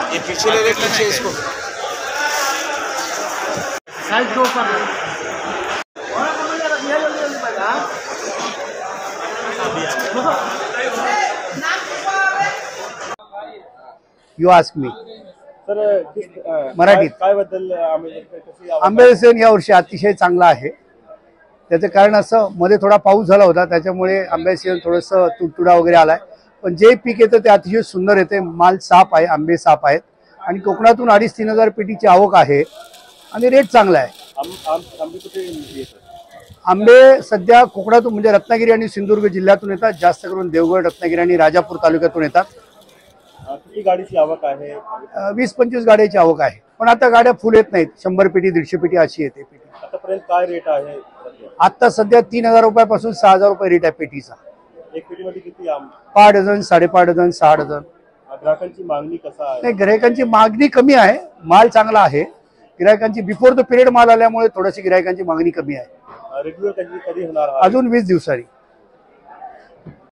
ये पीछे ले पीछे इसको साइड दो पर यू आस्क मी सर मराठीत काय बद्दल आंबेसेन या वर्षी अतिशय चांगला आहे। त्याचं कारण असं मध्ये थोडा पाऊस झाला होता त्याच्यामुळे आंबेसेन थोडंसं तुडतुडा वगैरे आलाय, पण जे पीक येतं ते अतिशय सुंदर येते। माल साफ आहे, आंबे साफ आहेत आणि कोकणातून 2,500-3,000 पेटीची आवक आहे आणि रेट चांगला आहे। आंबे सध्या कोकणातून म्हणजे रत्नागिरी आणि सिंधुदुर्ग जिल्ह्यातून येतात, जास्त करून देवगड, रत्नागिरी आणि राजापूर तालुक्यातून येतात। किती गाडीची आवक आहे? 20-25 गाड्याची आवक आहे, पण आता गाड्या फुल येत नाहीत। 100 पेटी 150 पेटी अशी येते पेटी। आतापर्यंत काय रेट आहे? आता सध्या 3,000 रुपयापासून 6,000 रुपये रेट आहे पेटीचा। एक पेटीमध्ये किती आंबे? 5 डझन, 5.5 डझन, 6 डझन। ग्राहकांची मागणी कसा आहे? नाही, ग्राहकांची मागणी कमी आहे, माल चांगला आहे। गिरायकांची बिफोर द पिरियड माल आल्यामुळे थोडीशी गिरायकांची मागणी कमी आहे। रेग्युलर कधी होणार? अजून 20 दिवसांनी।